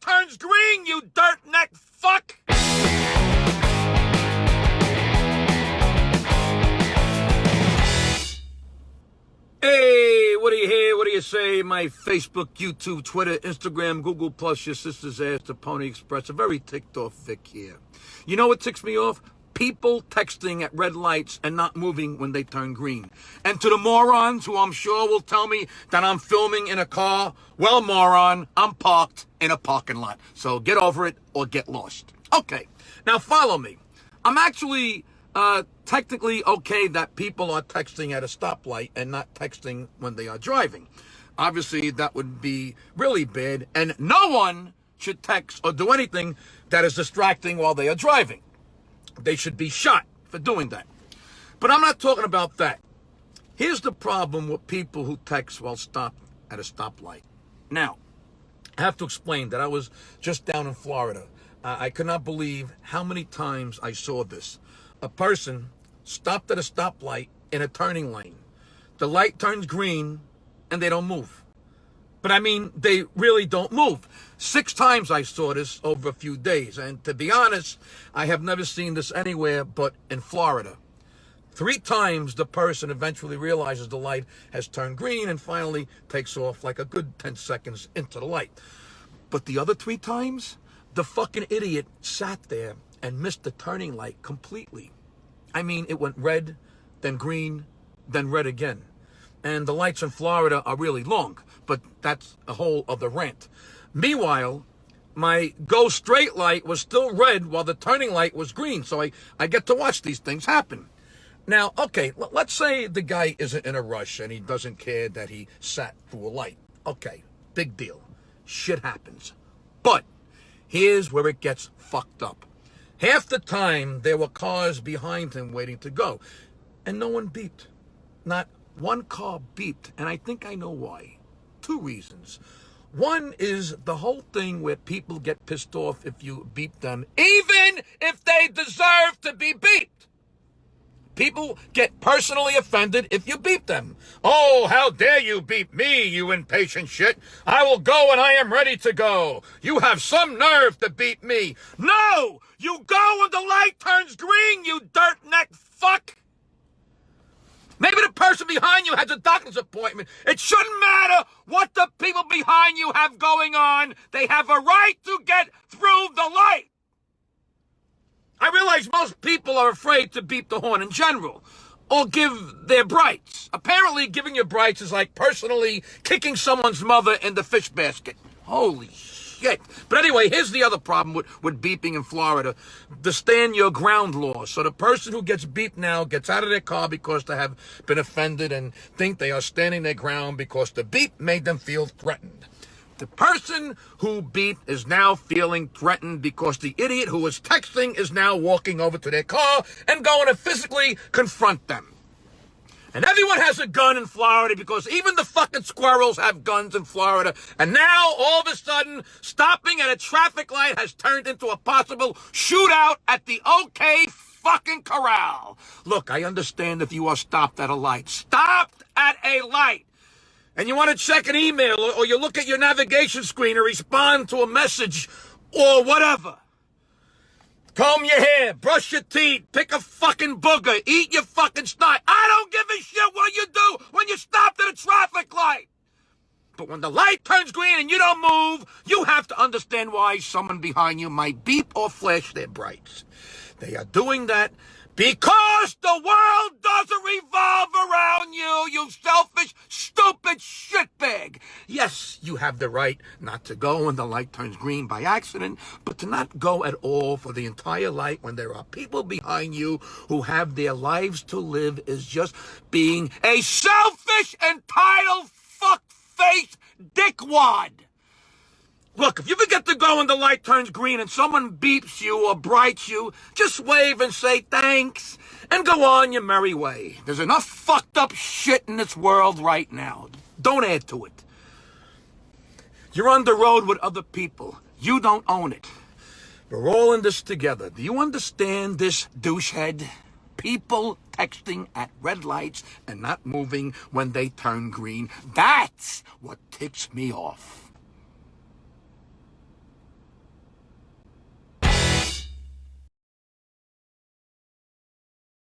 turns green, you dirt neck fuck! Hey, what do you hear? What do you say? My Facebook, YouTube, Twitter, Instagram, Google Plus, your sister's ass, the Pony Express. A very ticked off Vic here. You know what ticks me off? People texting at red lights and not moving when they turn green. And to the morons who I'm sure will tell me that I'm filming in a car, well, moron, I'm parked in a parking lot. So get over it or get lost. Okay, now follow me. I'm actually technically okay that people are texting at a stoplight and not texting when they are driving. Obviously, that would be really bad, and no one should text or do anything that is distracting while they are driving. They should be shot for doing that. But I'm not talking about that. Here's the problem with people who text while stopped at a stoplight. Now, I have to explain that I was just down in Florida. I could not believe how many times I saw this. A person stopped at a stoplight in a turning lane. The light turns green and they don't move. But I mean, they really don't move. 6 times I saw this over a few days. And to be honest, I have never seen this anywhere but in Florida. 3 times the person eventually realizes the light has turned green and finally takes off like a good 10 seconds into the light. But the other 3 times, the fucking idiot sat there and missed the turning light completely. I mean, it went red, then green, then red again. And the lights in Florida are really long, but that's a whole other rant. Meanwhile, my go straight light was still red while the turning light was green, so I get to watch these things happen. Now, okay, let's say the guy isn't in a rush and he doesn't care that he sat through a light. Okay, big deal. Shit happens. But here's where it gets fucked up. Half the time, there were cars behind him waiting to go, and no one beeped. Not one car beeped, and I think I know why. 2 reasons. One is the whole thing where people get pissed off if you beep them, even if they deserve to be beeped. People get personally offended if you beep them. Oh, how dare you beep me, you impatient shit. I will go when I am ready to go. You have some nerve to beep me. No! You go when the light turns green, you dirt neck fuck! Maybe the person behind you has a doctor's appointment. It shouldn't matter what the people behind you have going on. They have a right to get through the light. I realize most people are afraid to beep the horn in general or give their brights. Apparently, giving your brights is like personally kicking someone's mother in the fish basket. Holy shit. But anyway, here's the other problem with beeping in Florida. The stand your ground law. So the person who gets beeped now gets out of their car because they have been offended and think they are standing their ground because the beep made them feel threatened. The person who beeped is now feeling threatened because the idiot who was texting is now walking over to their car and going to physically confront them. And everyone has a gun in Florida because even the fucking squirrels have guns in Florida. And now, all of a sudden, stopping at a traffic light has turned into a possible shootout at the OK fucking Corral. Look, I understand if you are stopped at a light. Stopped at a light. And you want to check an email, or you look at your navigation screen or respond to a message, or whatever. Comb your hair, brush your teeth, pick a fucking booger, eat your fucking snot. I don't give a shit what you do when you stop at a traffic light. But when the light turns green and you don't move, you have to understand why someone behind you might beep or flash their brights. They are doing that because the world doesn't revolve around you, you selfish, stupid shitbag. Yes, you have the right not to go when the light turns green by accident, but to not go at all for the entire light when there are people behind you who have their lives to live is just being a selfish, entitled, fuck-faced dickwad. Look, if you forget to go when the light turns green and someone beeps you or brights you, just wave and say thanks and go on your merry way. There's enough fucked up shit in this world right now. Don't add to it. You're on the road with other people. You don't own it. We're all in this together. Do you understand this, douchehead? People texting at red lights and not moving when they turn green. That's what ticks me off.